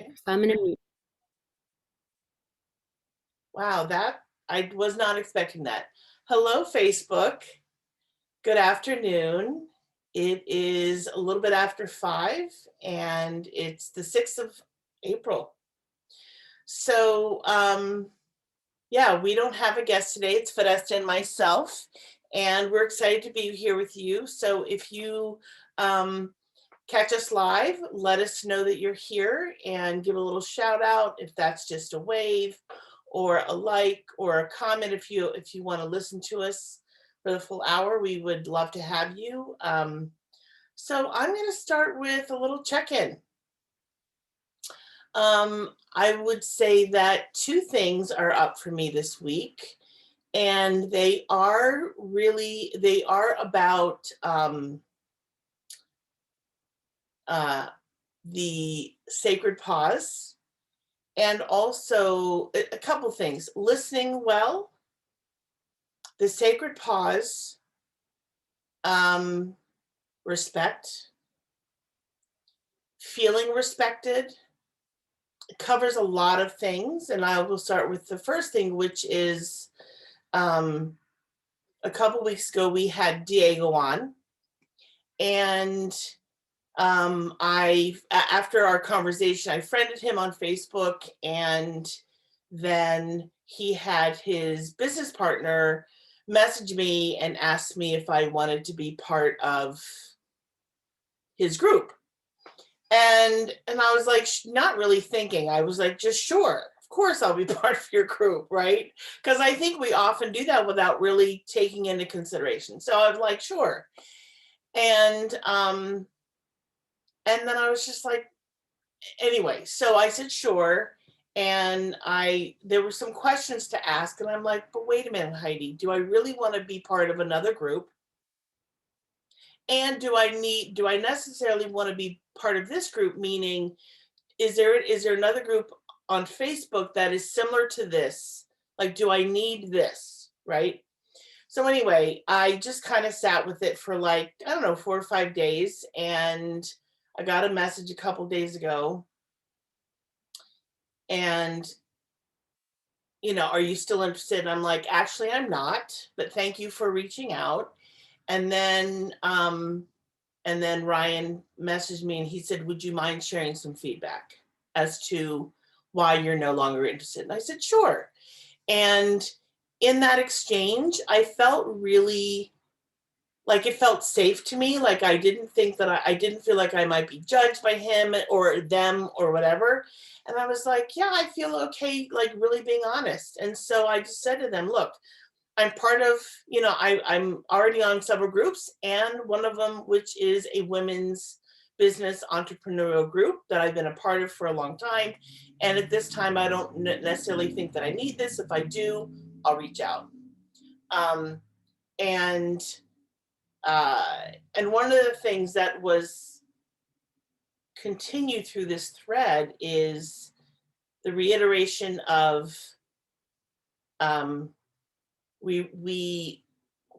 Okay. So I'm gonna mute. Wow, that I was not expecting that. Hello, Facebook. Good afternoon. It is a little bit after 5, and it's the 6th of April. So, yeah, we don't have a guest today. It's Fidesta and myself, and we're excited to be here with you. So if you um, catch us live, let us know that you're here and give a little shout out if that's just a wave or a like or a comment. If you want to listen to us for the full hour, we would love to have you. So I'm going to start with a little check-in. I would say that two things are up for me this week, and they are about uh, the sacred pause, and also a couple things: listening well, the sacred pause, um, respect, feeling respected. It covers a lot of things, and I will start with the first thing, which is um, a couple weeks ago we had Diego on, and after our conversation, I friended him on Facebook, and then he had his business partner message me and ask me if I wanted to be part of his group. And I was like, not really thinking. I was like, just sure. Of course I'll be part of your group, right? Because I think we often do that without really taking into consideration. So I was like, sure. And then I was just like, anyway, so I said sure, and there were some questions to ask, and I'm like, but wait a minute, Heidi, do I really want to be part of another group? And do I necessarily want to be part of this group? Meaning, is there another group on Facebook that is similar to this? Like, do I need this? Right? So anyway, I just kind of sat with it for, like, I don't know, 4 or 5 days, and I got a message a couple days ago, and are you still interested? And I'm like, actually, I'm not, but thank you for reaching out. And then Ryan messaged me and he said, would you mind sharing some feedback as to why you're no longer interested? And I said, sure. And in that exchange, I felt really like it felt safe to me. Like I didn't think that I didn't feel like I might be judged by him or them or whatever. And I was like, yeah, I feel okay, like really being honest. And so I just said to them, look, I'm part of, I'm already on several groups, and one of them, which is a women's business entrepreneurial group that I've been a part of for a long time. And at this time, I don't necessarily think that I need this. If I do, I'll reach out. Um, and and one of the things that was continued through this thread is the reiteration of um, we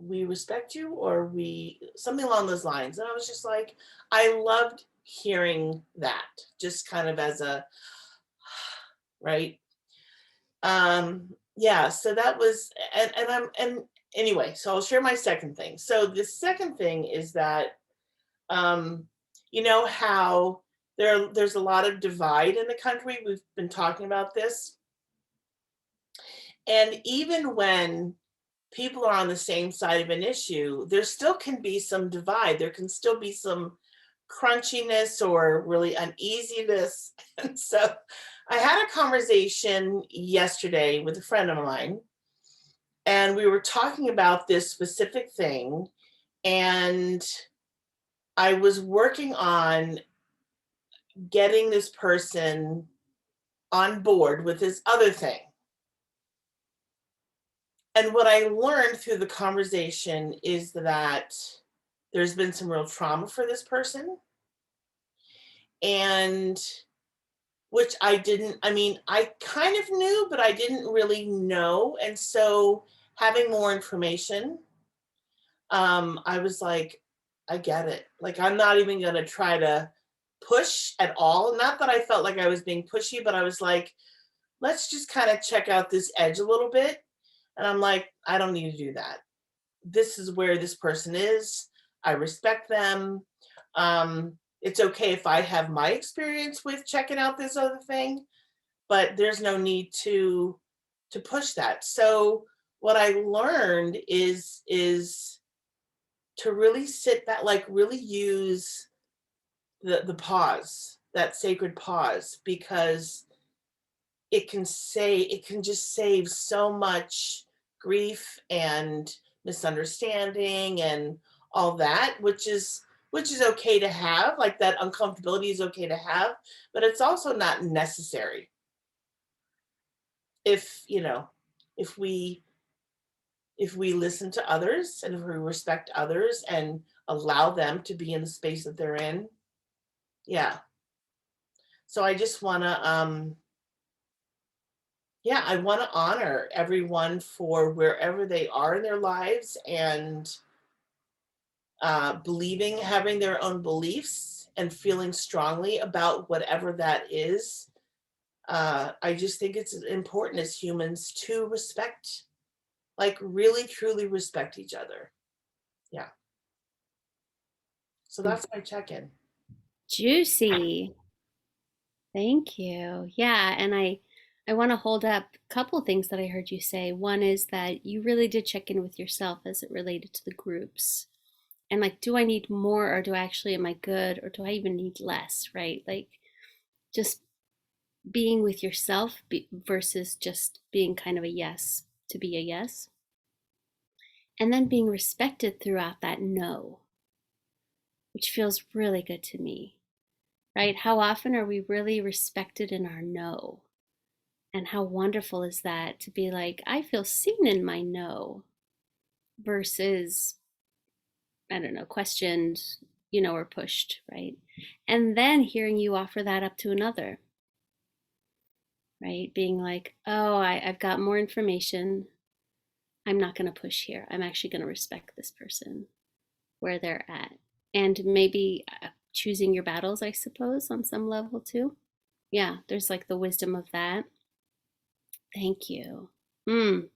respect you, or we something along those lines. And I was just like, I loved hearing that, just kind of as a right. Yeah, so that was, and anyway, so I'll share my second thing. So the second thing is that um how there's a lot of divide in the country. We've been talking about this, and even when people are on the same side of an issue, there still can be some divide. There can still be some crunchiness or really uneasiness. And so I had a conversation yesterday with a friend of mine, and we were talking about this specific thing. And I was working on getting this person on board with this other thing. And what I learned through the conversation is that there's been some real trauma for this person. And which I kind of knew, but I didn't really know. And so having more information, I was like, I get it. Like, I'm not even going to try to push at all. Not that I felt like I was being pushy, but I was like, let's just kind of check out this edge a little bit. And I'm like, I don't need to do that. This is where this person is. I respect them. It's okay if I have my experience with checking out this other thing, but there's no need to push that. So what I learned is to really sit back, like really use the pause, that sacred pause, because it can just save so much grief and misunderstanding and all that, which is okay to have, like that uncomfortability is okay to have, but it's also not necessary if, you know, if we if we listen to others and if we respect others and allow them to be in the space that they're in. Yeah. So I just want to yeah, I want to honor everyone for wherever they are in their lives and believing, having their own beliefs and feeling strongly about whatever that is. I just think it's important as humans to respect, like really truly respect each other. Yeah. So that's my check in. Juicy. Thank you. Yeah, and I want to hold up a couple things that I heard you say. One is that you really did check in with yourself as it related to the groups. And like, do I need more or do I actually am I good or do I even need less, right? Like just being with yourself versus just being kind of a yes to be a yes. And then being respected throughout that no, which feels really good to me, right? How often are we really respected in our no? And how wonderful is that to be like, I feel seen in my no versus, I don't know, questioned, or pushed, right? And then hearing you offer that up to another, right? Being like, oh, I've got more information. I'm not going to push here. I'm actually going to respect this person where they're at. And maybe choosing your battles, I suppose, on some level too. Yeah, there's like the wisdom of that. Thank you. Mm,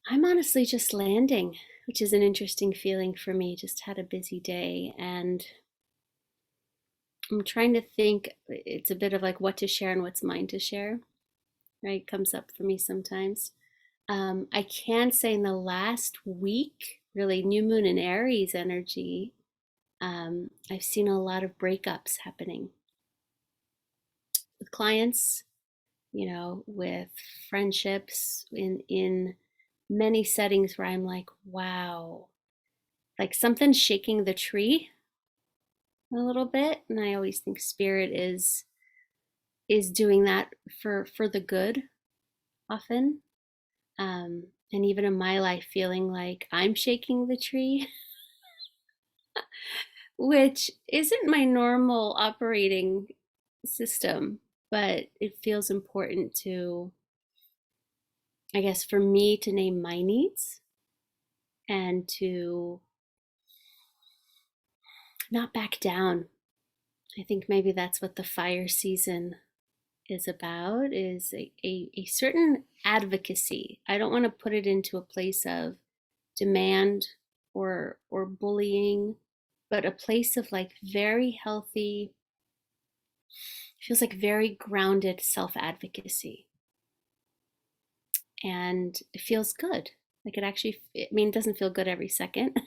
I'm honestly just landing, which is an interesting feeling for me. Just had a busy day and I'm trying to think. It's a bit of like what to share and what's mine to share, right? Comes up for me sometimes. I can say in the last week, really new moon and Aries energy, I've seen a lot of breakups happening with clients, with friendships in many settings where I'm like, wow, like something's shaking the tree a little bit, and I always think spirit is doing that for the good often. And even in my life, feeling like I'm shaking the tree, which isn't my normal operating system, but it feels important to, I guess, for me to name my needs and to not back down. I think maybe that's what the fire season is about, is a certain advocacy. I don't want to put it into a place of demand or bullying, but a place of like very healthy, feels like very grounded self-advocacy. And it feels good. Like it actually, I mean, it doesn't feel good every second,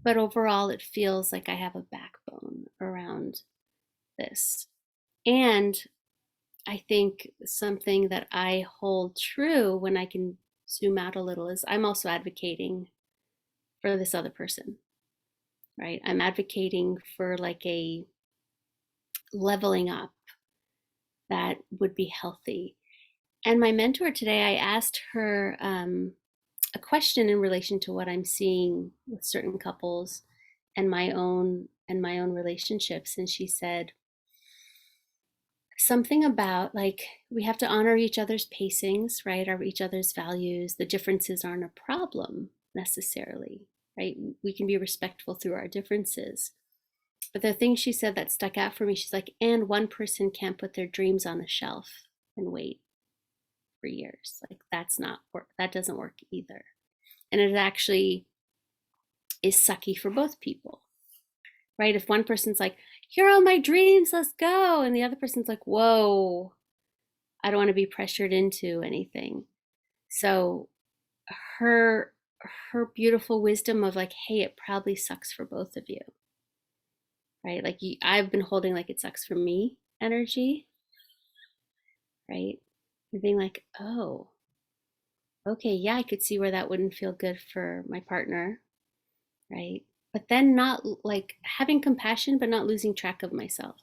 but overall it feels like I have a backbone around this. And I think something that I hold true when I can zoom out a little is I'm also advocating for this other person, right? I'm advocating for like a leveling up that would be healthy. And my mentor today, I asked her a question in relation to what I'm seeing with certain couples and my own relationships, and she said something about like we have to honor each other's pacings, right? Or each other's values. The differences aren't a problem necessarily, right? We can be respectful through our differences. But the thing she said that stuck out for me, she's like, and one person can't put their dreams on a shelf and wait for years. Like that's not work. That doesn't work either. And it actually is sucky for both people, right? If one person's like, here are all my dreams, let's go. And the other person's like, whoa, I don't want to be pressured into anything. So her her beautiful wisdom of like, hey, it probably sucks for both of you, right? Like I've been holding like it sucks for me energy, right? And being like, oh, okay, yeah, I could see where that wouldn't feel good for my partner, right? But then not like having compassion, but not losing track of myself,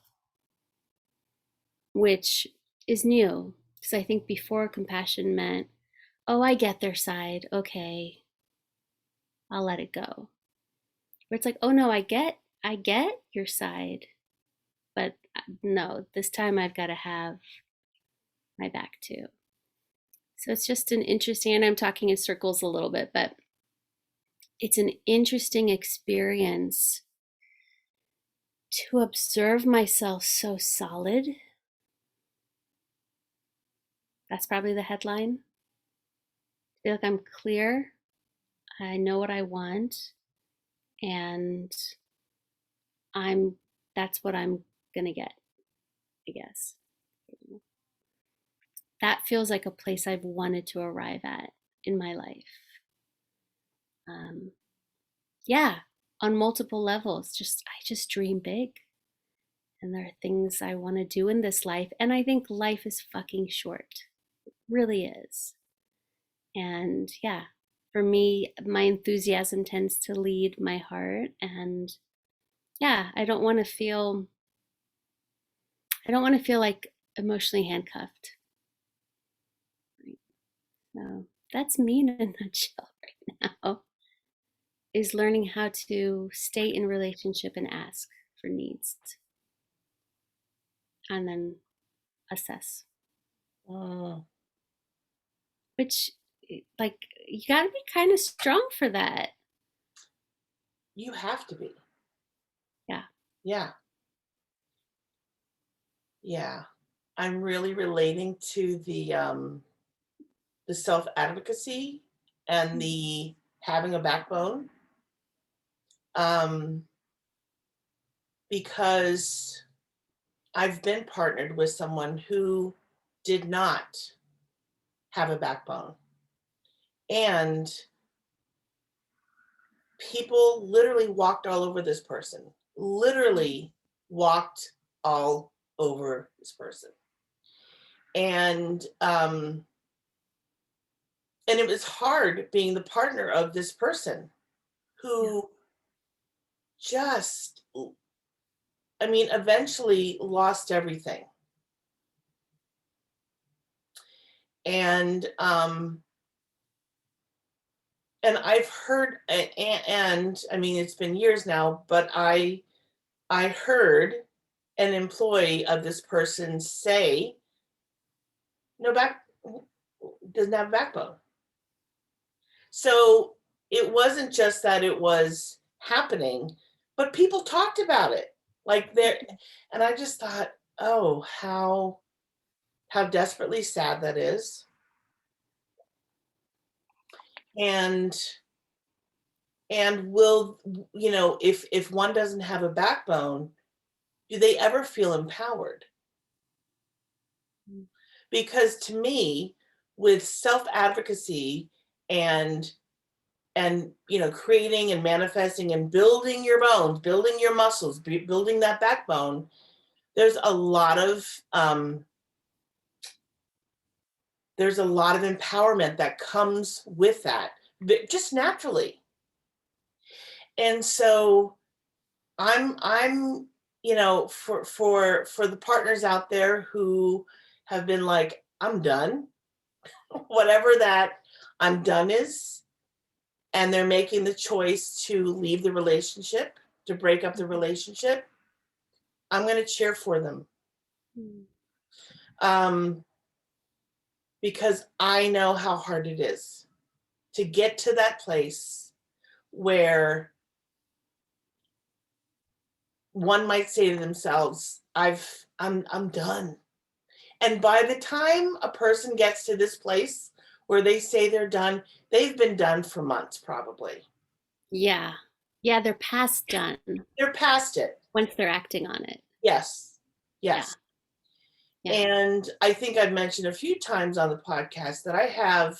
which is new. Because I think before compassion meant, oh, I get their side. Okay, I'll let it go. Where it's like, oh no, I get your side, but no, this time I've got to have my back too. So it's just an interesting, and I'm talking in circles a little bit, but it's an interesting experience to observe myself so solid. That's probably the headline. I feel like I'm clear. I know what I want, and I'm that's what I'm gonna get, I guess. That feels like a place I've wanted to arrive at in my life. Um, yeah, on multiple levels. Just I just dream big, and there are things I want to do in this life, and I think life is fucking short. It really is. And yeah, for me, my enthusiasm tends to lead my heart, and yeah, I don't want to feel like emotionally handcuffed. Right? So that's me in a nutshell right now, is learning how to stay in relationship and ask for needs and then assess. Mm, Which like you got to be kind of strong for that. you have to be. Yeah. Yeah. Yeah. I'm really relating to the self advocacy and the having a backbone. Um, because I've been partnered with someone who did not have a backbone. And people literally walked all over this person, literally walked all over this person. And and it was hard being the partner of this person Yeah. who just, I mean, eventually lost everything. And and I've heard, and I mean, it's been years now, but I heard an employee of this person say, no back, doesn't have a backbone. So it wasn't just that it was happening, but people talked about it. Like there, and I just thought, oh, how desperately sad that is. And will, if one doesn't have a backbone, do they ever feel empowered? Mm. Because to me, with self-advocacy and creating and manifesting and building your bones, building your muscles, building that backbone, there's a lot of empowerment that comes with that, just naturally. And so I'm for the partners out there who have been like, I'm done, whatever that I'm done is, and they're making the choice to leave the relationship, to break up the relationship, I'm going to cheer for them. Mm. Um, because I know how hard it is to get to that place where one might say to themselves, I'm done. And by the time a person gets to this place where they say they're done, they've been done for months probably. Yeah. Yeah, they're past done They're past it. once they're acting on it. Yes. Yeah. Yes. Yeah. And I think I've mentioned a few times on the podcast that I have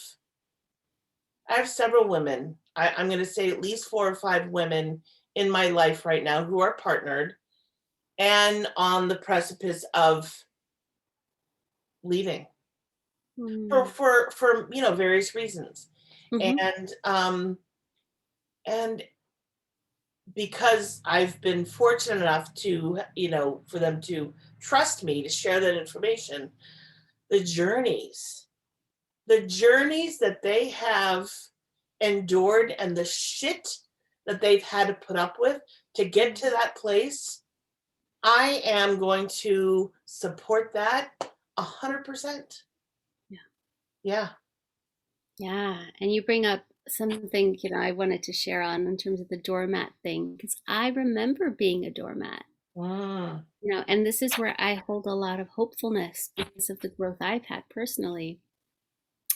several women. I'm going to say at least 4 or 5 women in my life right now who are partnered and on the precipice of leaving Mm. for various reasons. Hmm. And because I've been fortunate enough to, for them to trust me to share that information, the journeys, the journeys that they have endured and the shit that they've had to put up with to get to that place, I am going to support that 100%. Yeah. Yeah. Yeah. And you bring up something, I wanted to share on in terms of the doormat thing, because I remember being a doormat. Mm, And this is where I hold a lot of hopefulness because of the growth I've had personally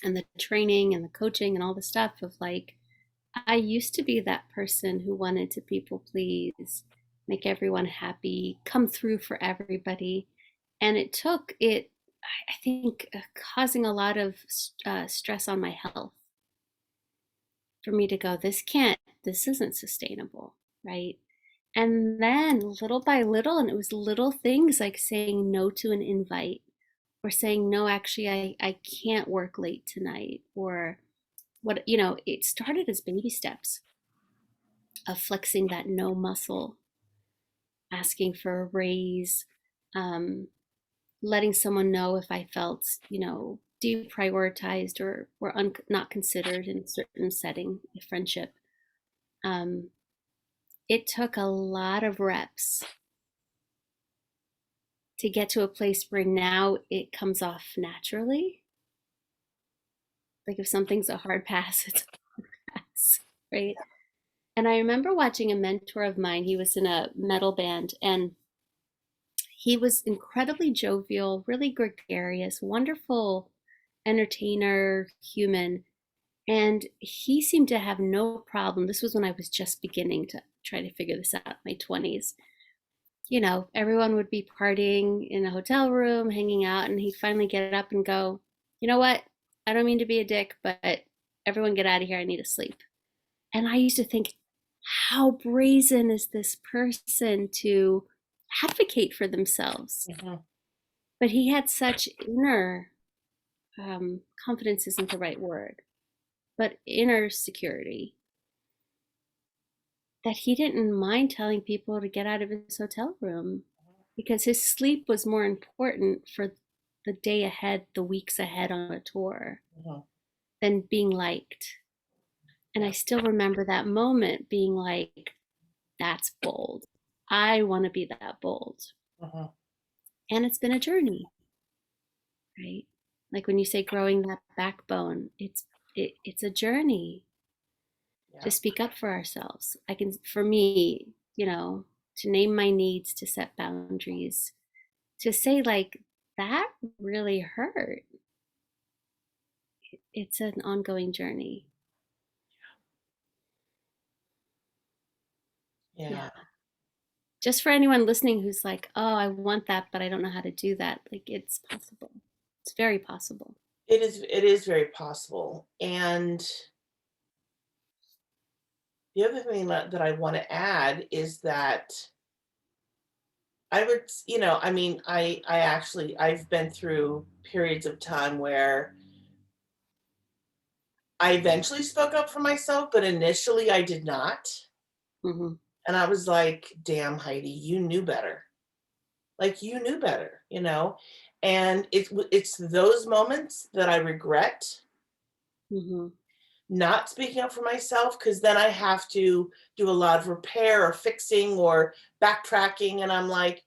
and the training and the coaching and all the stuff of like, I used to be that person who wanted to people please, make everyone happy, come through for everybody. And it took it, I think, causing a lot of stress on my health for me to go, this isn't sustainable, right? And then little by little, and it was little things like saying no to an invite or saying, no, actually, I can't work late tonight. Or it started as baby steps of flexing that no muscle, asking for a raise, um, letting someone know if I felt, deprioritized or not considered in a certain setting, a friendship. Um, it took a lot of reps to get to a place where now it comes off naturally. Like if something's a hard pass, it's a hard pass, right? And I remember watching a mentor of mine, he was in a metal band, and he was incredibly jovial, really gregarious, wonderful entertainer, human. And he seemed to have no problem. This was when I was just beginning to try to figure this out, in my 20s. Everyone would be partying in a hotel room, hanging out, and he'd finally get up and go, you know what? I don't mean to be a dick, but everyone get out of here. I need to sleep. And I used to think, how brazen is this person to advocate for themselves? mhm, But he had such inner confidence, isn't the right word, but inner security that he didn't mind telling people to get out of his hotel room because his sleep was more important for the day ahead, the weeks ahead on a tour, mhm. than being liked. And I Yeah. still remember that moment being like, that's bold. I want to be that bold. Mhm. And it's been a journey, right? Like when you say growing that backbone, it's a journey to Yeah. speak up for ourselves. For me, to name my needs, to set boundaries, to say like that really hurt. It's an ongoing journey. Yeah. Yeah. Just for anyone listening who's like, oh, I want that, but I don't know how to do that. Like it's possible. It's very possible. It is very possible. And the other thing that I want to add is that I would, I mean, I've been through periods of time where I eventually spoke up for myself, but initially I did not. Hmm. And I was like, damn, Heidi, you knew better. Like you knew better, And it's those moments that I regret Hmm. not speaking up for myself because then I have to do a lot of repair or fixing or backtracking. And I'm like,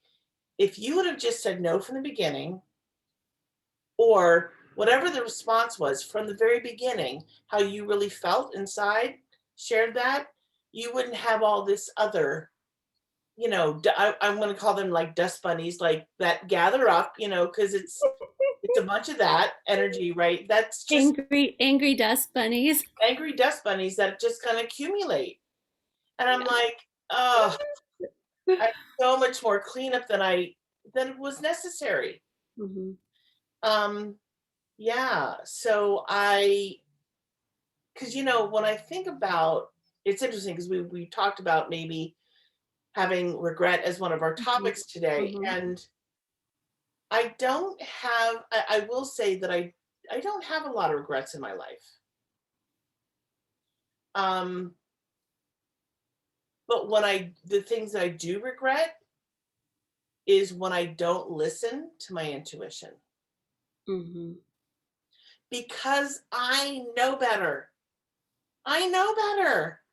if you would have just said no from the beginning, or whatever the response was from the very beginning, how you really felt inside, shared that, you wouldn't have all this other. I'm going to call them like dust bunnies, like that gather up, because it's a bunch of that energy, right? That's just Angry dust bunnies. angry dust bunnies that just kind of accumulate. And I'm Yeah. like, oh, I so much more cleanup than was necessary. Hmm. Um, yeah. So because when I think about, it's interesting because we talked about maybe having regret as one of our Hmm. topics today, Hmm. and I don't have. I will say that I don't have a lot of regrets in my life. Um, but the things that I do regret is when I don't listen to my intuition Hmm. because I know better. I know better.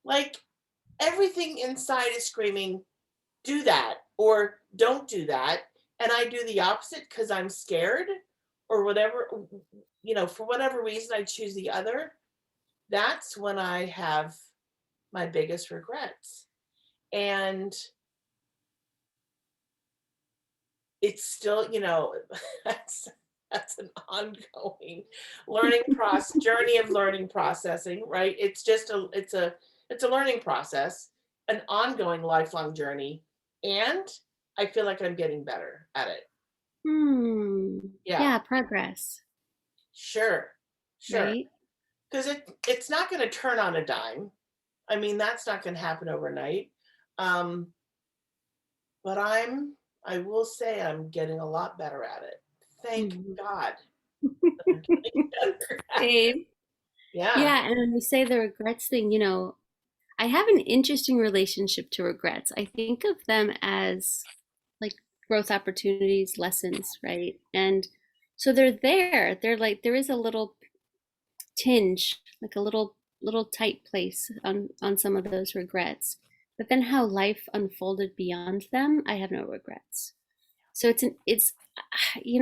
Like everything inside is screaming, do that or don't do that. And I do the opposite because I'm scared or whatever, for whatever reason I choose the other. That's when I have my biggest regrets. And it's still, that's that's an ongoing journey of learning processing, right? It's a learning process, an ongoing lifelong journey, and I feel like I'm getting better at it. Hmm. Yeah, Yeah, progress, sure, sure. right? Because it's not going to turn on a dime. I mean, that's not going to happen overnight. Um, but I will say I'm getting a lot better at it. Thank Hmm. God that I'm getting better at it. Same. Yeah. Yeah, and when you say the regrets thing, I have an interesting relationship to regrets. I think of them as like growth opportunities, lessons, right? And so they're there. They're like there is a little tinge, like a little tight place on some of those regrets. But then how life unfolded beyond them, I have no regrets. So it's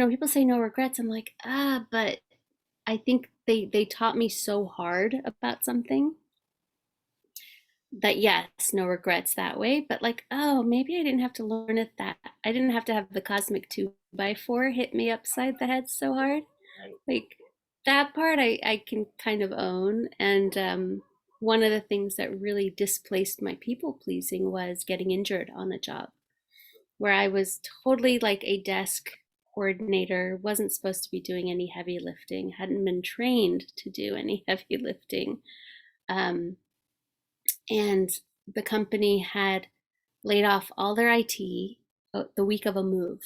people say no regrets. I'm like, but I think they taught me so hard about something that yes, no regrets that way, but like, oh, maybe I didn't have to learn it that I didn't have to have the cosmic 2x4 hit me upside the head so hard. Right. Like that part I can kind of own. And one of the things that really displaced my people pleasing was getting injured on the job, where I was totally like a desk coordinator, wasn't supposed to be doing any heavy lifting, hadn't been trained to do any heavy lifting. Um, and the company had laid off all their IT the week of a move.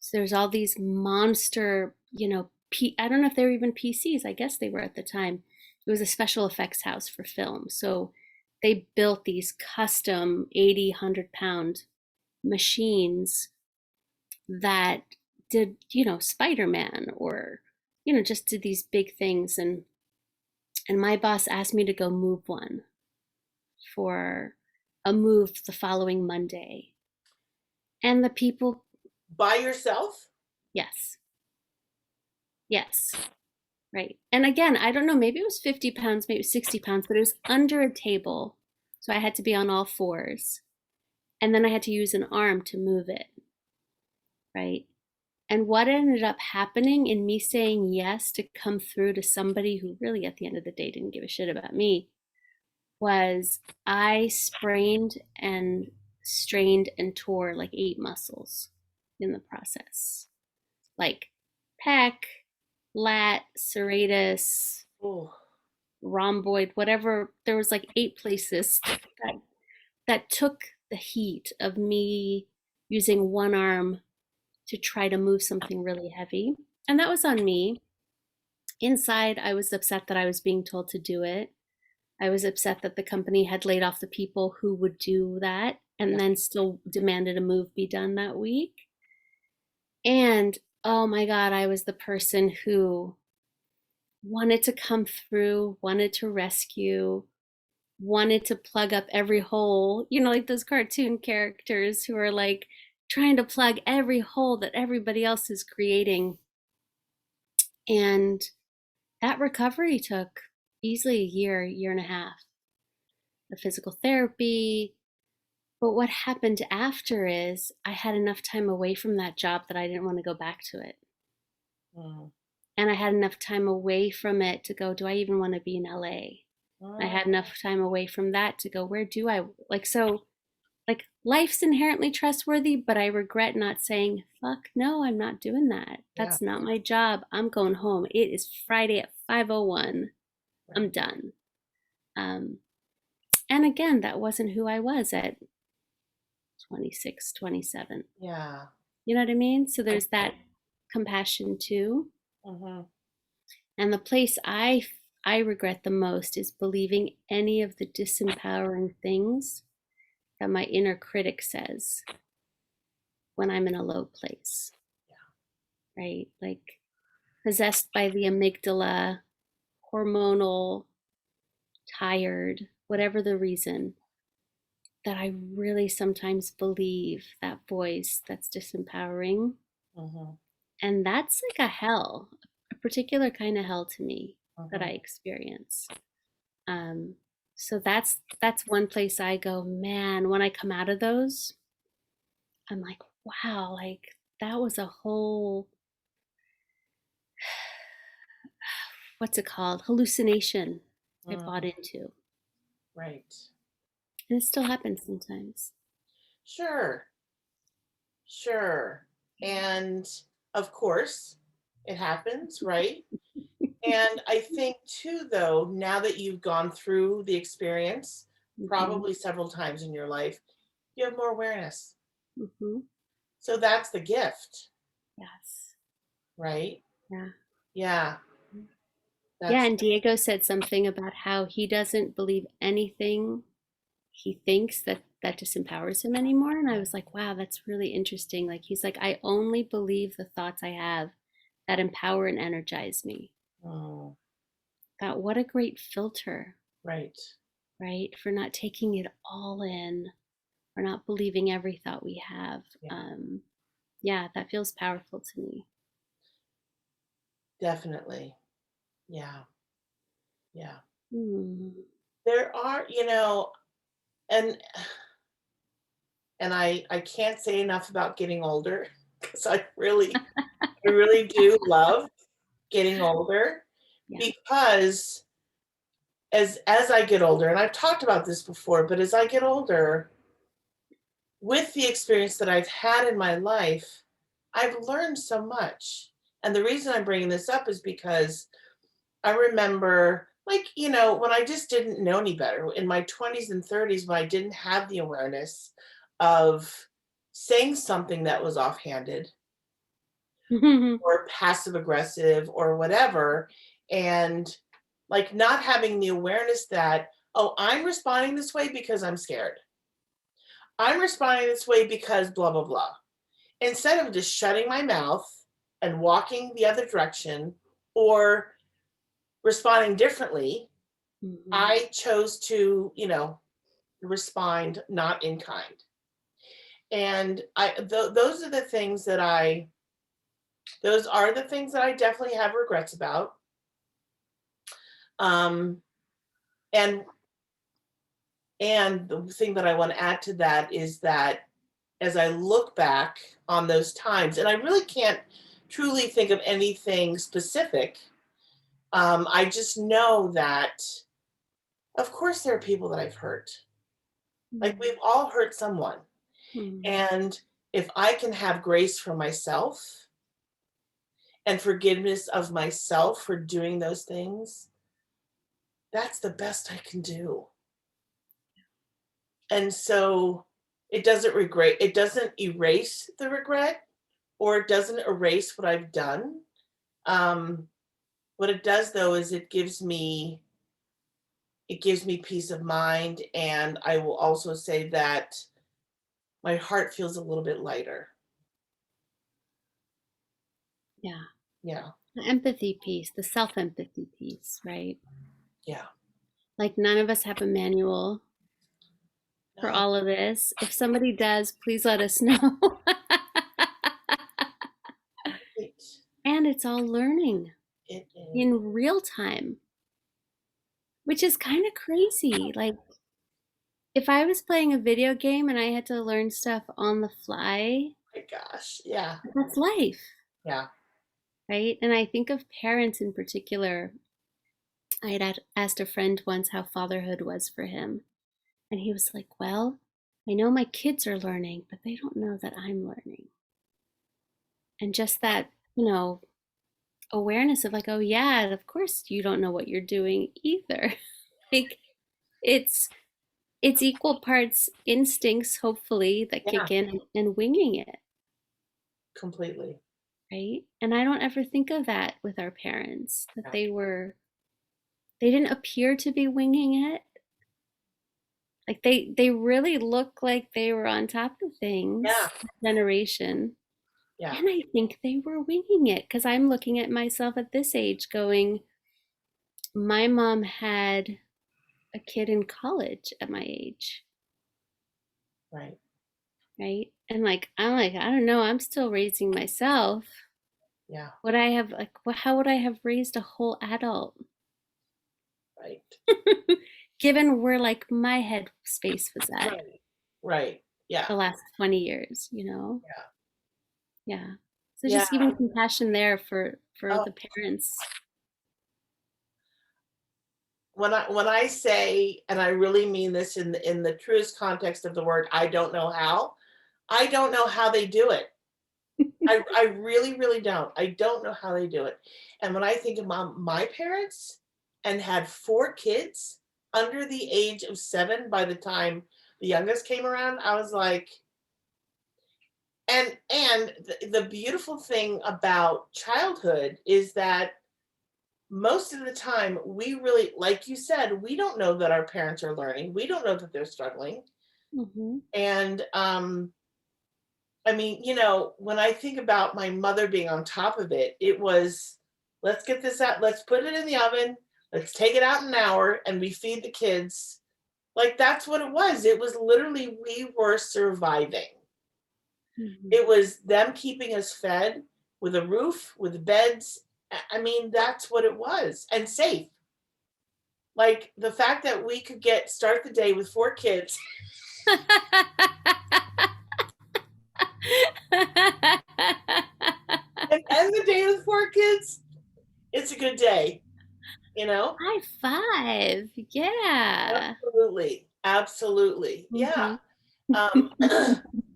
So there's all these monster, I don't know if they were even PCs. I guess they were at the time. It was a special effects house for film. So they built these custom 80, 100-pound machines that did, Spider-Man or, just did these big things. And my boss asked me to go move one for a move the following Monday. And the people, By yourself? yes, yes, right. And again, I don't know, maybe it was 50 pounds, maybe 60 pounds, but it was under a table. So I had to be on all fours. And then I had to use an arm to move it, right? And what ended up happening in me saying yes to come through to somebody who really, at the end of the day, didn't give a shit about me was I sprained and strained and tore like 8 muscles in the process. Like pec, lat, serratus, Oh, rhomboid, whatever. There was like 8 places that took the heat of me using one arm to try to move something really heavy. And that was on me. Inside, I was upset that I was being told to do it. I was upset that the company had laid off the people who would do that and yeah. then still demanded a move be done that week. And oh my God, I was the person who wanted to come through, wanted to rescue, wanted to plug up every hole, like those cartoon characters who are like trying to plug every hole that everybody else is creating. And that recovery took easily a year, year and a half of physical therapy, But what happened after is I had enough time away from that job that I didn't want to go back to it. Mm. And I had enough time away from it to go, do I even want to be in LA? I Mm. had enough time away from that to go, where do I like so like life's inherently trustworthy, but I regret not saying, fuck no, I'm not doing that. Yeah. That's not my job. I'm going home. It is Friday at 5:01. I'm Right. done. Um, and again, that wasn't who I was at 26, 27. Yeah. You know what I mean? So I there's that compassion too. Mm-hmm. And the place I regret the most is believing any of the disempowering things that my inner critic says when I'm in a low place, right? Like possessed by the amygdala, hormonal, tired, whatever the reason, that I really sometimes believe that voice that's disempowering. Mm-hmm. And that's like a hell, a particular kind of hell to me that I Mm-hmm. experience. Um, so that's one place I go, man, when I come out of those, I'm like, wow, like that was a whole, what's it called? Hallucination I bought Mm. into. Right. And it still happens sometimes. Sure. Sure. And of course, it happens, right? And I think too, though, now that you've gone through the experience, Mm-hmm. probably several times in your life, you have more awareness. Mm-hmm. So that's the gift, Yes. right? Yeah. Yeah, Yeah. that's And Diego said something about how he doesn't believe anything he thinks that disempowers him anymore. And I was like, wow, that's really interesting. Like, he's like, I only believe the thoughts I have that empower and energize me. mm, Thought, what a great filter, right. right? For not taking it all in, or not believing every thought we have. Yeah, Um, yeah, that feels powerful to me. definitely. Yeah, yeah. Hmm. There are, and I can't say enough about getting older because I really do love getting older Yeah. because as I get older, and I've talked about this before, but as I get older, with the experience that I've had in my life, I've learned so much. And the reason I'm bringing this up is because I remember, like, when I just didn't know any better in my 20s and 30s, when I didn't have the awareness of saying something that was offhanded or passive aggressive or whatever, and like not having the awareness that, oh, I'm responding this way because I'm scared. I'm responding this way because blah, blah, blah. Instead of just shutting my mouth and walking the other direction or responding differently, Hmm. I chose to, respond not in kind. And those are the things that those are the things that I definitely have regrets about. Um, and and the thing that I want to add to that is that as I look back on those times, and I really can't truly think of anything specific. I just know that, of course, there are people that I've hurt. Like we've all hurt someone. Hmm. And if I can have grace for myself and forgiveness of myself for doing those things, that's the best I can do. And so it doesn't erase the regret or it doesn't erase what I've done. Um, what it does though is it gives me peace of mind, and I will also say that my heart feels a little bit lighter. Yeah. Yeah. The empathy piece, the self empathy piece, right? Yeah. Like none of us have a manual for No. all of this. If somebody does, please let us know. Right. And it's all learning It is. in real time, which is kind of crazy. Like if I was playing a video game and I had to learn stuff on the fly, My gosh. Yeah. that's life, Yeah. right? And I think of parents in particular. I had asked a friend once how fatherhood was for him, and he was like, "Well, I know my kids are learning, but they don't know that I'm learning." And just that, awareness of like, oh yeah, of course you don't know what you're doing either. Like it's it's equal parts instincts, hopefully, that Yeah. kick in and winging it, Completely. right? And I don't ever think of that with our parents, that Yeah. they didn't appear to be winging it. Like they really look like they were on top of Yeah. things, generation. Yeah. And I think they were winging it because I'm looking at myself at this age going, my mom had a kid in college at my age, Right. right? And like I'm like, I don't know, I'm still raising myself. Yeah. Would I have like how would I have raised a whole adult? Right. Given where like my head space was at Right. Right. Yeah. the last 20 years, you know? Yeah. Yeah. So Yeah. just even compassion there for Oh, the parents. when I say, and I really mean this in the truest context of the word, I don't know how. I don't know how they do it. I really, really don't. I don't know how they do it. And when I think of my parents and had 4 kids under the age of 7 by the time the youngest came around, I was like, and the beautiful thing about childhood is that most of the time we really, like you said, we don't know that our parents are learning. We don't know that they're struggling. Hmm. And I mean, when I think about my mother being on top of it, it was, let's get this out, let's put it in the oven, let's take it out in an hour, and we feed the kids. Like that's what it was. It was literally we were surviving. Hmm. It was them keeping us fed with a roof, with beds. I mean, that's what it was, and safe. Like the fact that we could start the day with 4 kids and end the day with 4 kids, it's a good day, you know? High five. Yeah. Absolutely. Absolutely. Yeah. Hmm.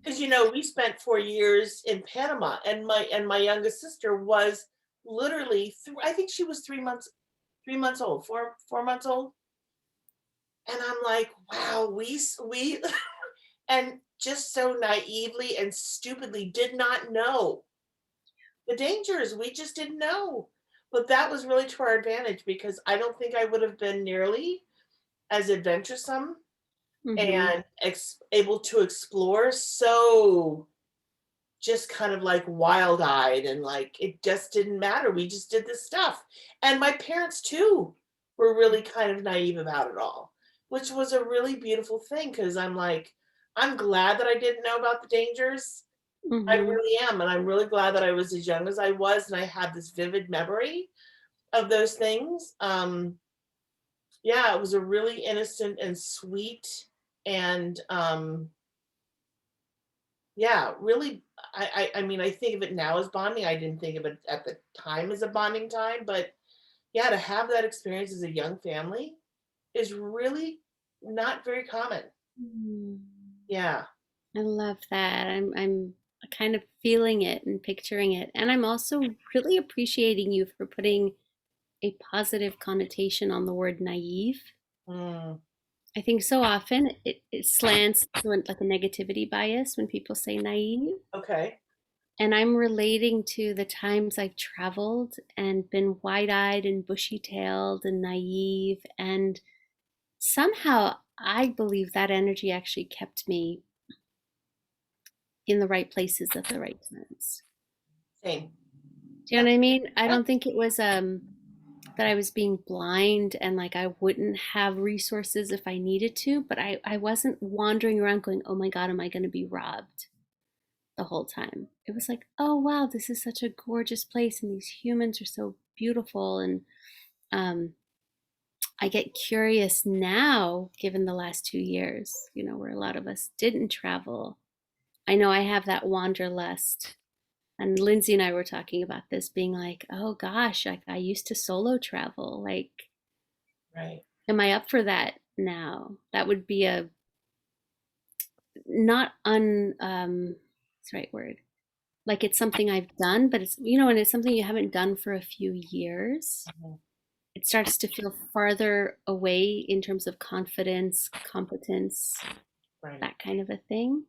Because we spent 4 years in Panama, and my youngest sister was literally I think she was 3 months old, 4 months old. And I'm like, wow, we and just so naively and stupidly did not know the dangers. We just didn't know. But that was really to our advantage because I don't think I would have been nearly as adventuresome Hmm. and able to explore so just kind of like wild-eyed, and like it just didn't matter. We just did this stuff. And my parents too were really kind of naive about it all, which was a really beautiful thing because I'm like, I'm glad that I didn't know about the dangers. I Hmm. really am. And I'm really glad that I was as young as I was and I had this vivid memory of those things. Yeah, it was a really innocent and sweet and yeah, really, I mean, I think of it now as bonding. I didn't think of it at the time as a bonding time, but yeah, to have that experience as a young family is really not very common. Yeah. I love that. I'm kind of feeling it and picturing it. And I'm also really appreciating you for putting a positive connotation on the word naive. Mm, I think so often it slants to like a negativity bias when people say naive. okay. And I'm relating to the times I've traveled and been wide eyed and bushy tailed and naive. And somehow I believe that energy actually kept me in the right places at the right times. Same. Do you Yeah. know what I mean? I Yeah. don't think it was that I was being blind and like I wouldn't have resources if I needed to, but I wasn't wandering around going, oh my God, am I going to be robbed the whole time? It was like, oh wow, this is such a gorgeous place and these humans are so beautiful. And um, I get curious now, given the last 2 years, where a lot of us didn't travel. I know I have that wanderlust. And Lindsay and I were talking about this, being like, oh gosh, like I used to solo travel. Like, Right. am I up for that now? That would be a not what's the right word? Like it's something I've done, but and it's something you haven't done for a few years. Mhm. It starts to feel farther away in terms of confidence, competence, Right. that kind of a thing.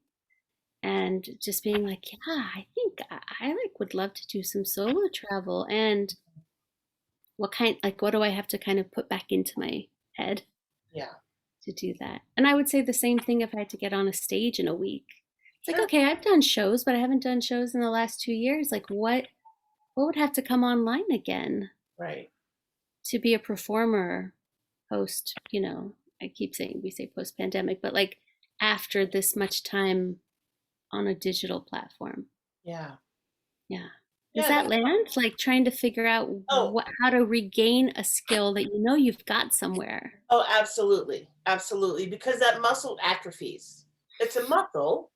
And just being like, yeah, I think I like would love to do some solo travel. And what do I have to kind of put back into my head Yeah. to do that? And I would say the same thing if I had to get on a stage in a week. It's like, Sure. okay, I've done shows, but I haven't done shows in the last 2 years. Like what would have to come online again Right. to be a performer post, I keep saying we say post pandemic, but like after this much time on a digital platform. Yeah. Yeah. Does Yeah. that land? Like trying to figure out Oh, how to regain a skill that you've got somewhere. oh, absolutely. Absolutely. Because that muscle atrophies. It's a muscle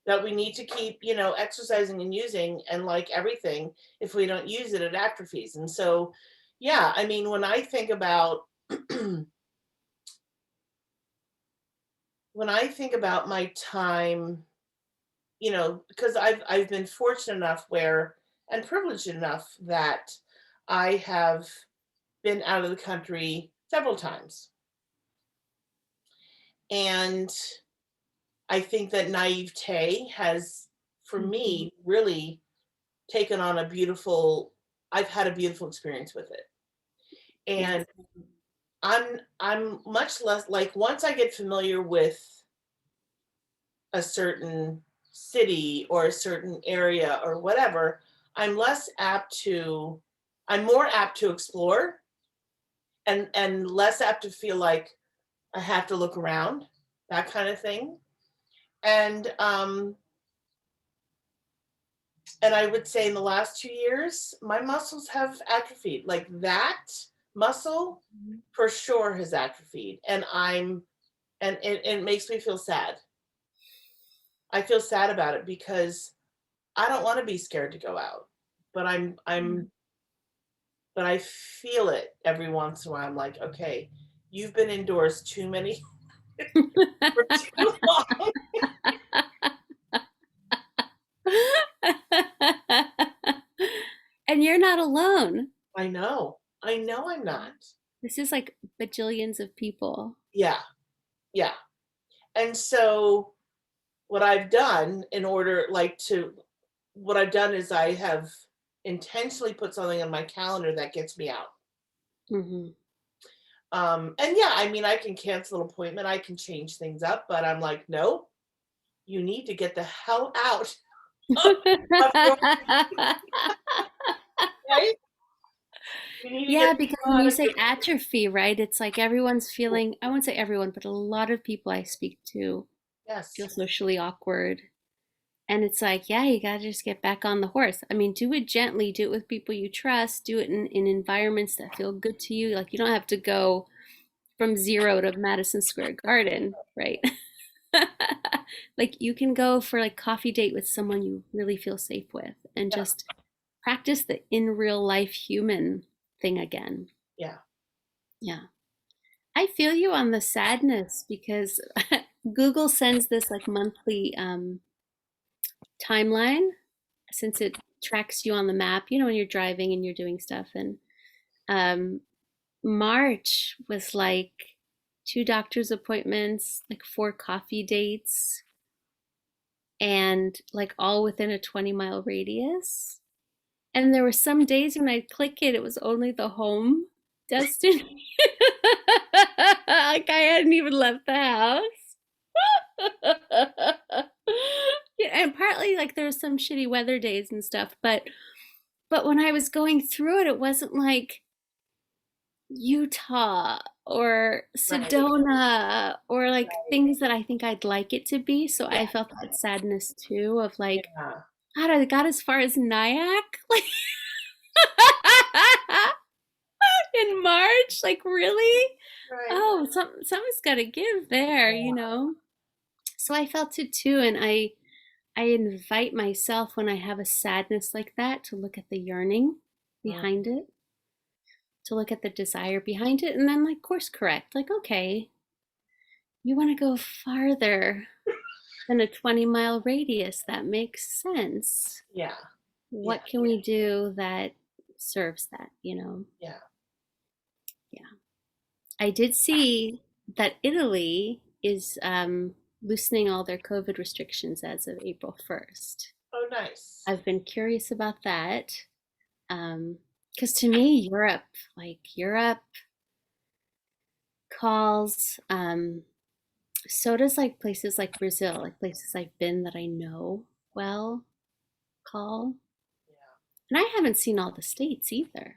that we need to keep, exercising and using. And like everything, if we don't use it, it atrophies. And so, yeah, I mean, when I think about when I think about my time, because I've been fortunate enough where and privileged enough that I have been out of the country several times. And I think that naivete has, for Mhm. me, really taken on I've had a beautiful experience with it. And Yes. I'm much less like once I get familiar with a certain city or a certain area or whatever, I'm less apt to I'm more apt to explore and less apt to feel like I have to look around, that kind of thing. And and I would say in the last 2 years, my muscles have atrophied. Like that muscle for sure has atrophied. And it makes me feel sad. I feel sad about it because I don't want to be scared to go out. But but I feel it every once in a while. I'm like, okay, you've been indoors too many for too long. And you're not alone. I know. I know I'm not. This is like bajillions of people. Yeah. Yeah. And so what I've done is I have intentionally put something on my calendar that gets me out. Hmm. And yeah, I mean, I can cancel an appointment, I can change things up, but I'm like, no, you need to get the hell out of your right. You need to get Yeah, the because hell when out you of say your atrophy, right, it's like everyone's feeling, I won't say everyone, but a lot of people I speak to feel yes, socially awkward. And it's like, yeah, you gotta just get back on the horse. I mean, do it gently, do it with people you trust, do it in environments that feel good to you. Like, you don't have to go from zero to Madison Square Garden, right? Like, you can go for like coffee date with someone you really feel safe with and yeah, just practice the in real life human thing again. yeah, Yeah. I feel you on the sadness because Google sends this like monthly timeline since it tracks you on the map, when you're driving and you're doing stuff. And um, March was like 2 doctor's appointments, like 4 coffee dates, and like all within a 20-mile radius. And there were some days when I'd click it, it was only the home destination. Like I hadn't even left the house. Yeah, and partly like there was some shitty weather days and stuff, but when I was going through it, it wasn't like Utah or right, Sedona or like right, things that I think I'd like it to be. So yeah, I felt that sadness too of like, yeah, God, I got as far as Nyack. Like, In March? Like, really? Right. Oh, something's got to give there, you Yeah. know? So I felt it too. And I invite myself when I have a sadness like that to look at the yearning Mm, behind it, to look at the desire behind it, and then like course correct. Like, okay, you want to go farther than a 20-mile radius. That makes sense. yeah. Yeah. What can we do that serves that, you know? Yeah. Yeah. I did see that Italy is loosening all their COVID restrictions as of April 1st. Oh, nice. I've been curious about that. Because to me, Europe calls, so does like places like Brazil, like places I've been that I know well call. Yeah. And I haven't seen all the states either.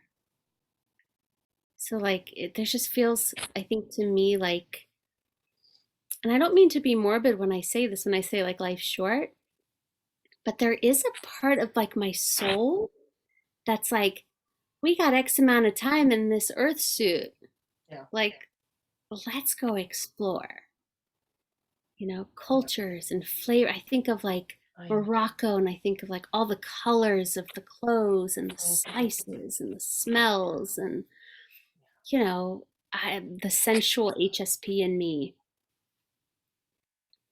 So like there just feels, I think to me like, and I don't mean to be morbid when I say this, when I say like life's short, but there is a part of like my soul that's like, we got X amount of time in this earth suit. Yeah. Like, let's go explore, you know, Yeah. cultures and flavor. I think of like I know. Morocco and I think of like all the colors of the clothes and the Mhm. spices and the smells and, you know, the sensual HSP in me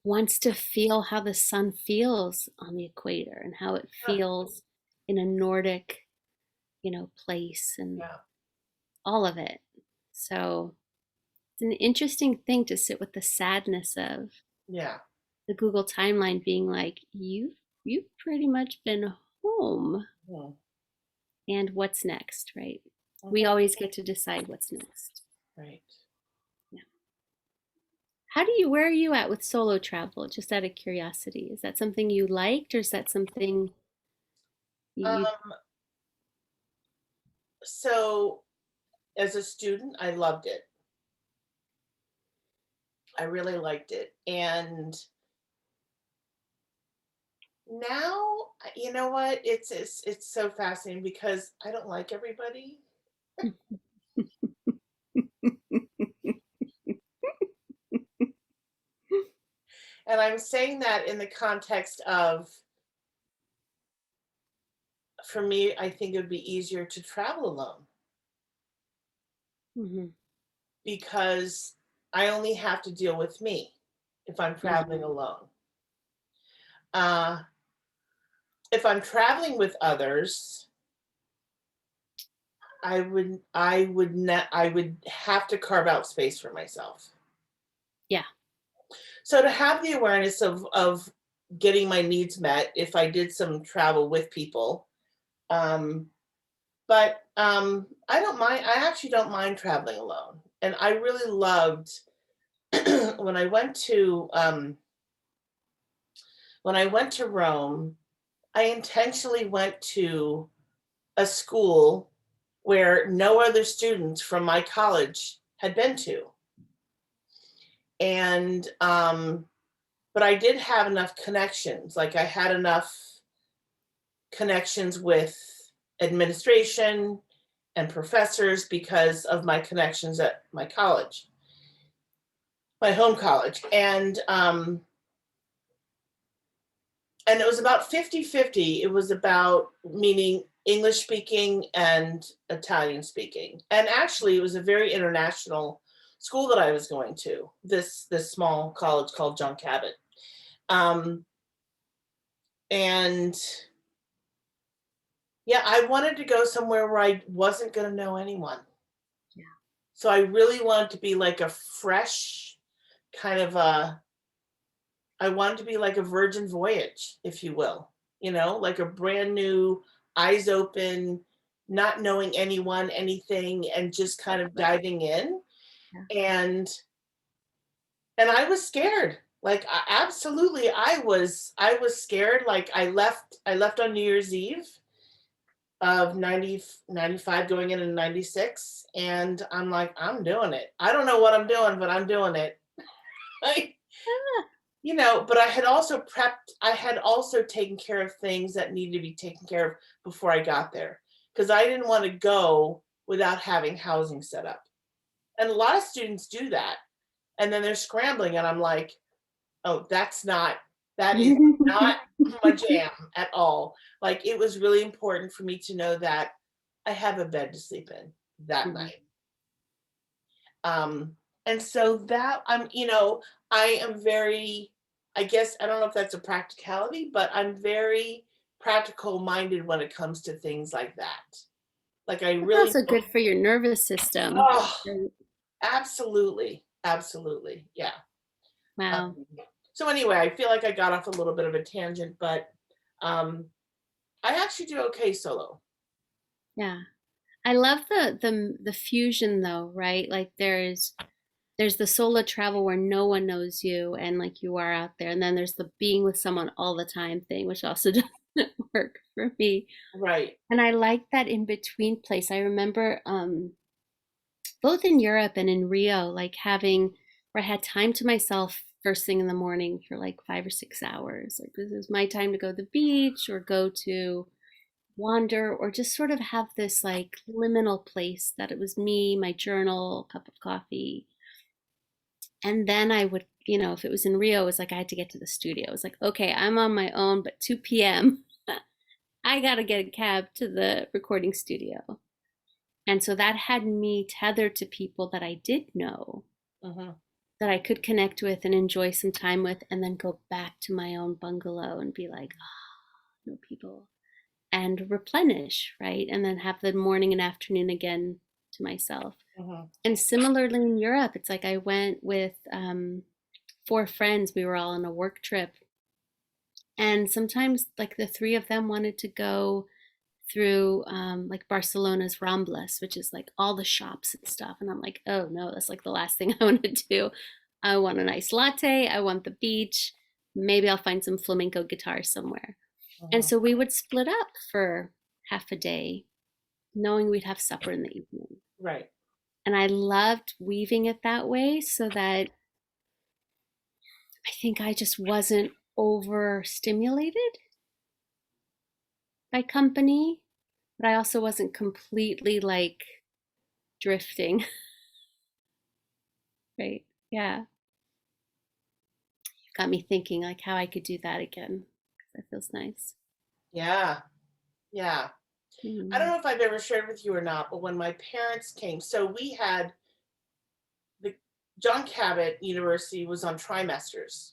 wants to feel how the sun feels on the equator and how it Yeah. feels in a Nordic, you know, place and Yeah. all of it. So it's an interesting thing to sit with the sadness of Yeah. the Google timeline being like, you've pretty much been home. Mhm. And what's next, right? We Mhm. always get to decide what's next. Right. Yeah. Where are you at with solo travel? Just out of curiosity. Is that something you liked or is that something you Um, so as a student, I loved it. I really liked it. And now, you know what? It's so fascinating because I don't like everybody. And I'm saying that in the context of, for me, I think it would be easier to travel alone Mhm, because I only have to deal with me if I'm traveling mhm. alone. Uh, if I'm traveling with others, I would have to carve out space for myself. Yeah. So to have the awareness of getting my needs met if I did some travel with people, um, but I don't mind. I actually don't mind traveling alone, and I really loved when I went to Rome. I intentionally went to a school where no other students from my college had been to, and but I did have enough connections. Like I had enough connections with administration and professors because of my connections at my college, my home college. And it was about 50-50. It was about meaning English speaking and Italian speaking. And actually it was a very international school that I was going to, this small college called John Cabot. Um, and yeah, I wanted to go somewhere where I wasn't going to know anyone. Yeah. So I really wanted to be like a fresh kind of a, I wanted to be like a virgin voyage, if you will, like a brand new, eyes open, not knowing anyone, anything, and just kind of Right. diving in. Yeah. And I was scared. Like absolutely, I was scared. Like I left on New Year's Eve of 95 going into 96, and I'm like, I'm doing it. I don't know what I'm doing, but I'm doing it. I, Ah, but I had also taken care of things that needed to be taken care of before I got there, because I didn't want to go. without having housing set up. And a lot of students do that. And then they're scrambling, and I'm like, oh, that is not my jam at all. Like, it was really important for me to know that I have a bed to sleep in that Mhm. night. Um, and so that I am very, I guess, I don't know if that's a practicality, but I'm very practical minded when it comes to things like that. Like, I That's really also don't, good for your nervous system. oh, Right. absolutely, absolutely, yeah. Wow. Um, so anyway, I feel like I got off a little bit of a tangent, but um, I actually do okay solo. Yeah. I love the fusion though, right? Like there's the solo travel where no one knows you and like you are out there, and then there's the being with someone all the time thing, which also doesn't work for me. Right. And I like that in between place. I remember both in Europe and in Rio, like having where I had time to myself first thing in the morning for like 5 or 6 hours. Like this is my time to go to the beach or go to wander or just sort of have this like liminal place that it was me, my journal, cup of coffee. And then I would, if it was in Rio, it was like I had to get to the studio. It was like, okay, I'm on my own, but 2 p.m. I got to get a cab to the recording studio. And so that had me tethered to people that I did know, Hmm. that I could connect with and enjoy some time with, and then go back to my own bungalow and be like, oh, no people, and replenish, right? And then have the morning and afternoon again to myself. Hmm. And similarly in Europe, it's like I went with 4 friends. We were all on a work trip. And sometimes, like, the three of them wanted to go through like Barcelona's Ramblas, which is like all the shops and stuff. And I'm like, oh no, that's like the last thing I want to do. I want a nice latte. I want the beach. Maybe I'll find some flamenco guitar somewhere. And Hmm. so we would split up for half a day, knowing we'd have supper in the evening. Right. And I loved weaving it that way so that I think I just wasn't overstimulated by company, but I also wasn't completely like drifting, right? Yeah. Got me thinking like how I could do that again. That feels nice. Yeah. Yeah. I don't Mm. know if I've ever shared with you or not, but when my parents came, so we had the John Cabot University was on trimesters.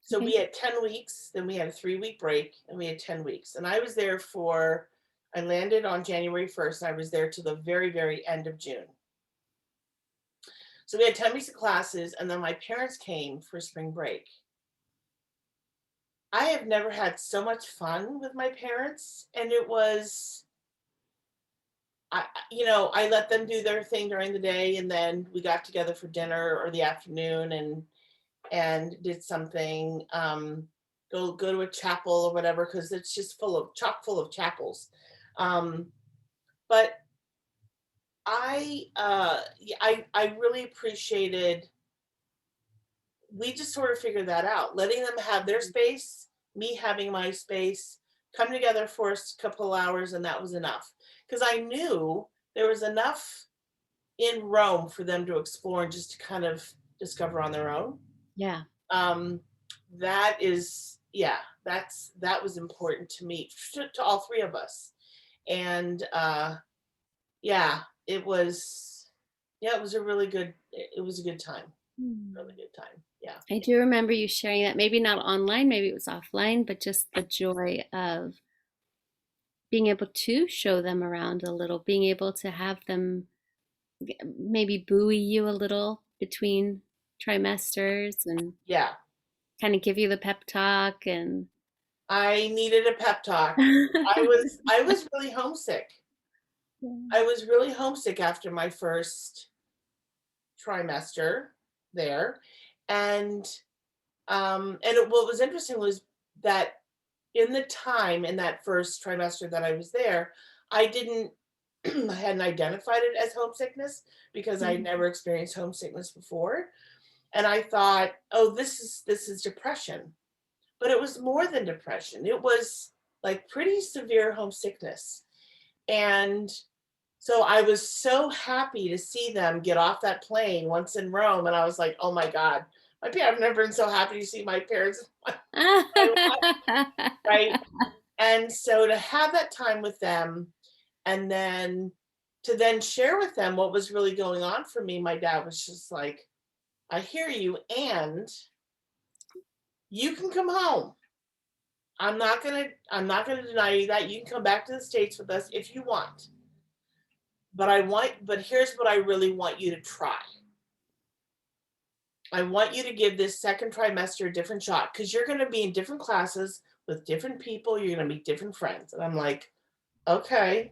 So we Okay. had 10 weeks, then we had a 3 week break, and we had 10 weeks. And I was there I landed on January 1st, and I was there till the very, very end of June. So we had 10 weeks of classes, and then my parents came for spring break. I have never had so much fun with my parents, and it was, I let them do their thing during the day, and then we got together for dinner or the afternoon, and did something. Go to a chapel or whatever, because it's just chock full of chapels. Um, but I really appreciated. We just sort of figured that out, letting them have their space, me having my space, come together for a couple hours, and that was enough. Because I knew there was enough in Rome for them to explore and just to kind of discover on their own. Yeah. Um, that is, yeah, that was important to me, to all three of us. And yeah, it was a really good, it was a good time, really Mm. good time. Yeah. I do remember you sharing that, maybe not online, maybe it was offline, but just the joy of being able to show them around a little, being able to have them maybe buoy you a little between trimesters and Yeah. kind of give you the pep talk and I needed a pep talk. I was really homesick. I was really homesick after my first trimester there. And what was interesting was that in the time in that first trimester that I was there, I didn't I hadn't identified it as homesickness because I Mhm. never experienced homesickness before. And I thought, oh, this is depression. But it was more than depression. It was like pretty severe homesickness. And So I was so happy to see them get off that plane once in Rome, and I was like, "Oh my God, I've never been so happy to see my parents in my life," right? And so to have that time with them, and then to then share with them what was really going on for me, my dad was just like, "I hear you, and you can come home. I'm not gonna deny you that. You can come back to the States with us if you want. But here's what I really want you to try. I want you to give this second trimester a different shot because you're gonna be in different classes with different people, you're gonna meet different friends." And I'm like, "Okay."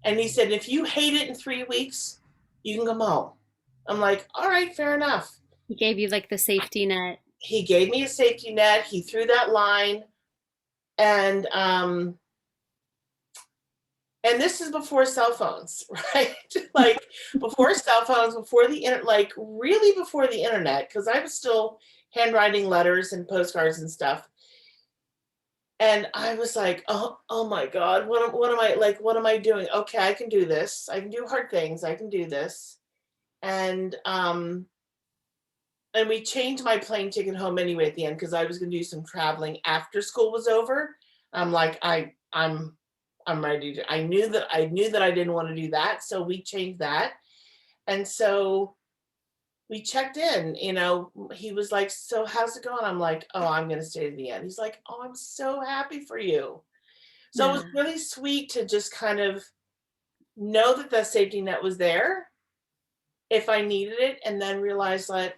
And he said, "If you hate it in 3 weeks, you can come home." I'm like, "All right, fair enough." He gave you like the safety net. He gave me a safety net, he threw that line, and this is before cell phones, right? Like before cell phones, before the internet, like really before the internet, because I was still handwriting letters and postcards and stuff. And I was like, oh my God, what am I doing? Okay, I can do this. I can do hard things. I can do this. And we changed my plane ticket home anyway at the end because I was gonna do some traveling after school was over. I'm like, I'm ready to, I knew that I didn't want to do that. So we changed that. And so we checked in, he was like, "So how's it going?" I'm like, "Oh, I'm gonna stay to the end." He's like, "Oh, I'm so happy for you." So it was Yeah. really sweet to just kind of know that the safety net was there if I needed it, and then realize that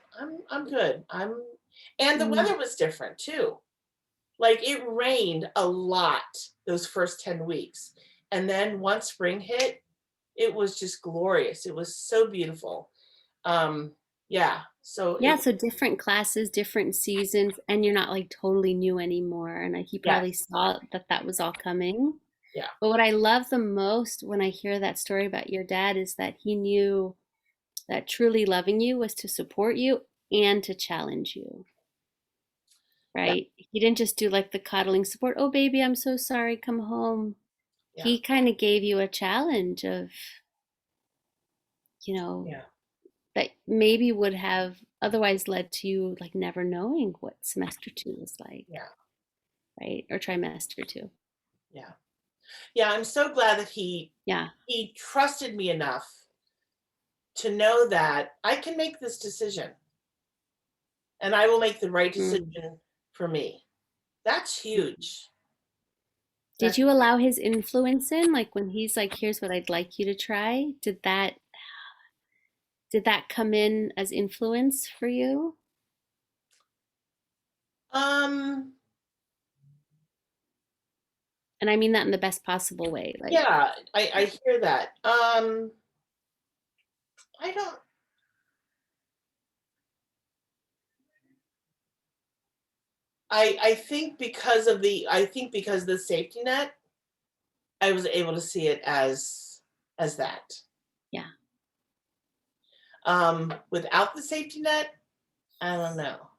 I'm good. And the Mm. weather was different too. Like it rained a lot those first 10 weeks. And then once spring hit, it was just glorious. It was so beautiful. Um, yeah. So Yeah, so different classes, different seasons, and you're not like totally new anymore. And he probably yes, saw that that was all coming. yeah, But what I love the most when I hear that story about your dad is that he knew that truly loving you was to support you and to challenge you, yeah, right? He didn't just do like the coddling support, oh, baby, I'm so sorry, come home. yeah, He kind of gave you a challenge of, you know, yeah, that maybe would have otherwise led to you like never knowing what semester two was like, yeah, right? Or trimester two. yeah. Yeah, I'm so glad that Yeah. he trusted me enough to know that I can make this decision and I will make the right Mm. decision for me. That's huge. Did That's you allow his influence in? Like when he's like, here's what I'd like you to try, did that come in as influence for you? um And I mean that in the best possible way. Like, yeah, I hear that. I don't I think because of the safety net, I was able to see it as that. yeah, Without the safety net, I don't know.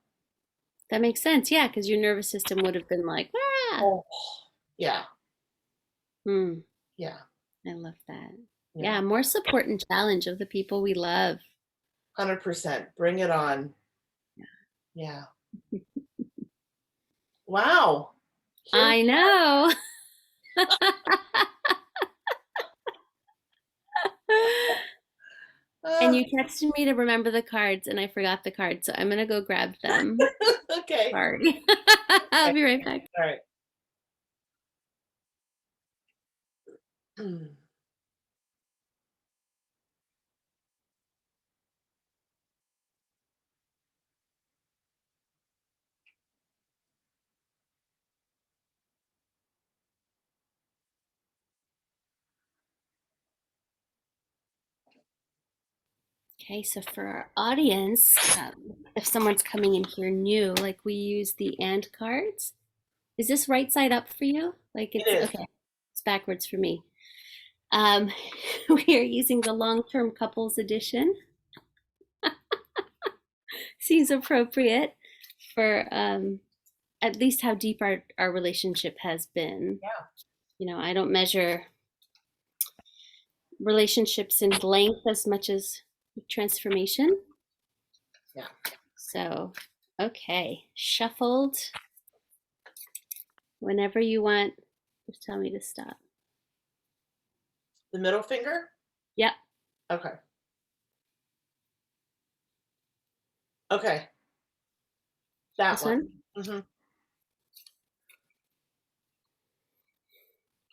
that makes sense. Yeah, because your nervous system would have been like, ah, Oh, yeah, hmm, yeah, I love that. yeah. Yeah, more support and challenge of the people we love. 100%. Bring it on. Yeah. Wow. Here we I know. And are. you texted me to remember the cards, and I forgot the cards, so I'm gonna go grab them. Okay. Sorry. I'll Okay. be right back. All right. Okay, so for our audience, if someone's coming in here new, like we use the and cards. Is this right side up for you? Like It it's is. okay. It's backwards for me. Um, we are using the long-term couples edition. Seems appropriate for at least how deep our relationship has been. Yeah. I don't measure relationships in length as much as transformation. Yeah. So, okay, shuffled. Whenever you want, just tell me to stop. The middle finger? Yep, Okay. Okay. That this one. one. Hmm.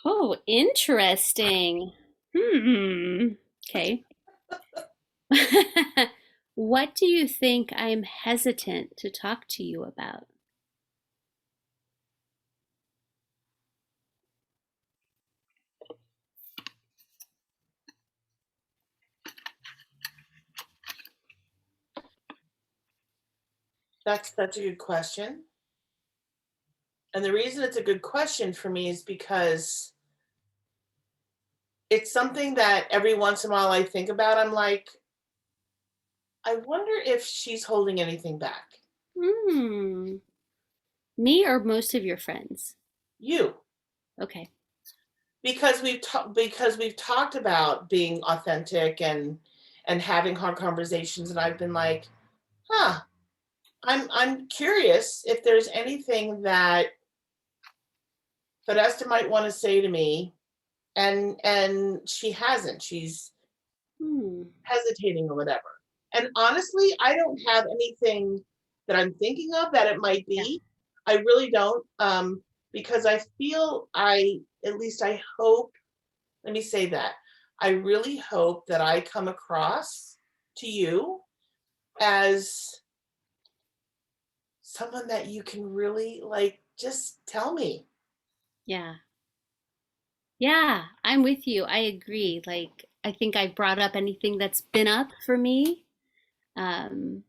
Oh, interesting. Hmm. Okay. What do you think I'm hesitant to talk to you about? That's a good question. And the reason it's a good question for me is because it's something that every once in a while I think about. I'm like, I wonder if she's holding anything back. Hmm. Me or most of your friends? You, Okay. because we've talked about being authentic and having hard conversations, and I've been like, huh, I'm curious if there's anything that Fidesta might want to say to me, and she hasn't. She's Hmm. hesitating or whatever. And honestly, I don't have anything that I'm thinking of that it might Yeah. be. I really don't, because I feel at least I hope, let me say that. I really hope that I come across to you as someone that you can really like just tell me. Yeah. Yeah, I'm with you. I agree. Like, I think I brought up anything that's been up for me. Um,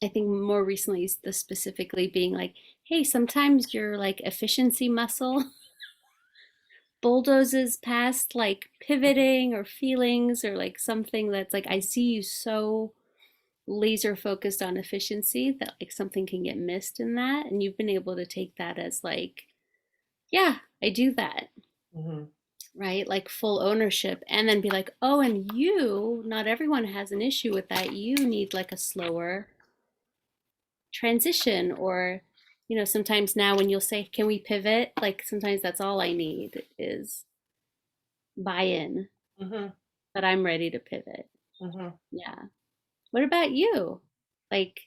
I think more recently is the specifically being like, hey, sometimes your like efficiency muscle bulldozes past like pivoting or feelings or like something that's like I see you so laser focused on efficiency that like something can get missed in that, and you've been able to take that as like, yeah, I do that, Hmm. right? Like full ownership, and then be like, oh, and you, not everyone has an issue with that. You need like a slower transition, or sometimes now when you'll say, can we pivot, like sometimes that's all I need is buy-in Hmm. that I'm ready to pivot. Hmm. Yeah. What about you? Like,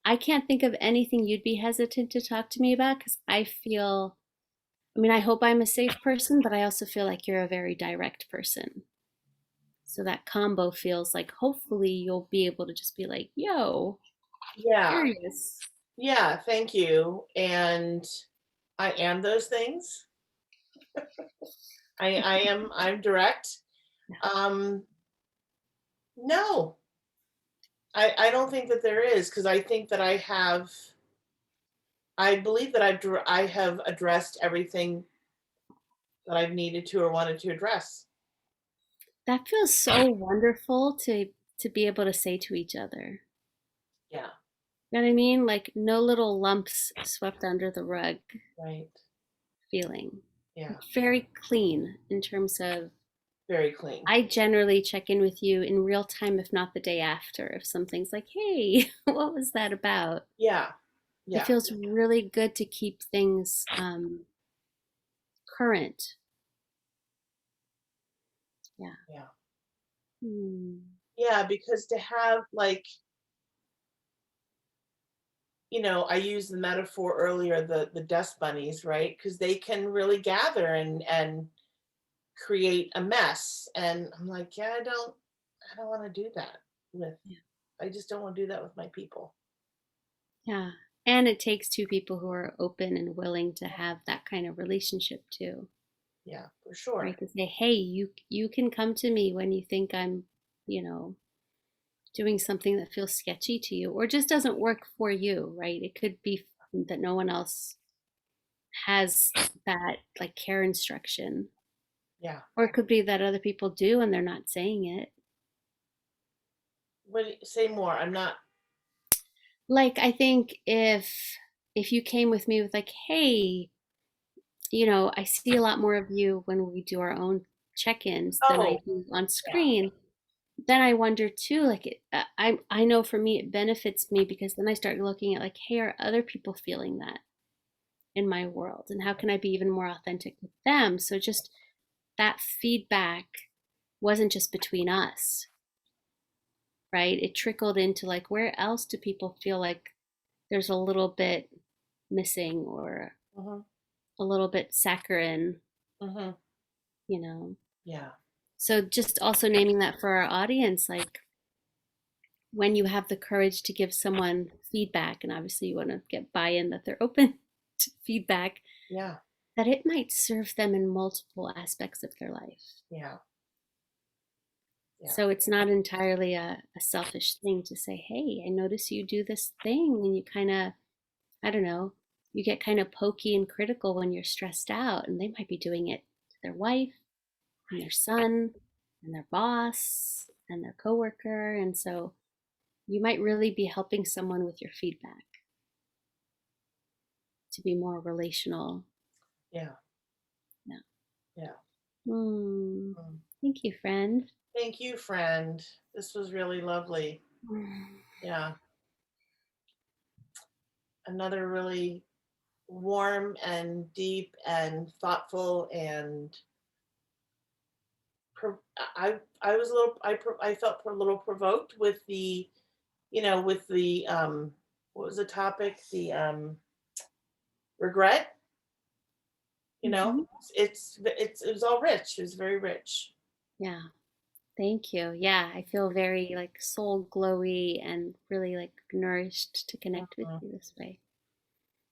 I can't think of anything you'd be hesitant to talk to me about because I feel, I mean, I hope I'm a safe person, but I also feel like you're a very direct person. So that combo feels like hopefully you'll be able to just be like, yo, Yeah. curious. Yeah. Thank you. And I am those things. I'm direct. Um, no, I don't think that there is, because I think that I believe that I have addressed everything that I've needed to or wanted to address. That feels so wonderful to be able to say to each other. Yeah. You know what I mean? Like no little lumps swept under the rug Right. feeling. Yeah. Very clean in terms of Very clean. I generally check in with you in real time, if not the day after, if something's like, hey, what was that about? Yeah. It Yeah. feels really good to keep things current. Yeah. Yeah. Hmm. Yeah. Because to have like, I used the metaphor earlier, the dust bunnies, right? Because they can really gather and create a mess. And I'm like, yeah, I don't want to do that with, Yeah. I just don't want to do that with my people. Yeah. And it takes two people who are open and willing to have that kind of relationship too, Yeah, for sure. right? To say, hey, you can come to me when you think I'm, you know, doing something that feels sketchy to you or just doesn't work for you, right? It could be that no one else has that like care instruction, Yeah. or it could be that other people do and they're not saying it. Say more? I'm not. Like I think if you came with me with like, hey, I see a lot more of you when we do our own check-ins than I Oh, do on yeah. screen, then I wonder too, like I know for me it benefits me because then I start looking at like, hey, are other people feeling that in my world? And how can I be even more authentic with them? So just that feedback wasn't just between us, right? It trickled into like, where else do people feel like there's a little bit missing or Hmm. a little bit saccharine, Hmm. you know? Yeah. So just also naming that for our audience, like when you have the courage to give someone feedback, and obviously you want to get buy-in that they're open to feedback, Yeah. that it might serve them in multiple aspects of their life. Yeah. Yeah. So it's not entirely a selfish thing to say, hey, I notice you do this thing and you kind of, I don't know, you get kind of pokey and critical when you're stressed out, and they might be doing it to their wife and their son and their boss and their coworker. And so you might really be helping someone with your feedback to be more relational. Yeah. Yeah. Yeah. Hmm. Mm. Thank you, friend. Thank you, friend. This was really lovely. Yeah. Another really warm and deep and thoughtful and I was a little I felt a little provoked with the with the what was the topic, the regret. you know Mm-hmm. it was all rich. It was very rich. Yeah. Thank you. Yeah, I feel very like soul glowy and really like nourished to connect with Mhm. you this way.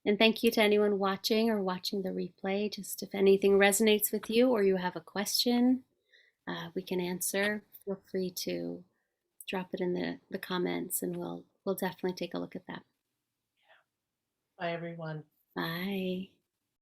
And thank you to anyone watching or watching the replay. Just if anything resonates with you or you have a question we can answer, feel free to drop it in the comments and we'll definitely take a look at that. Bye, everyone. Bye.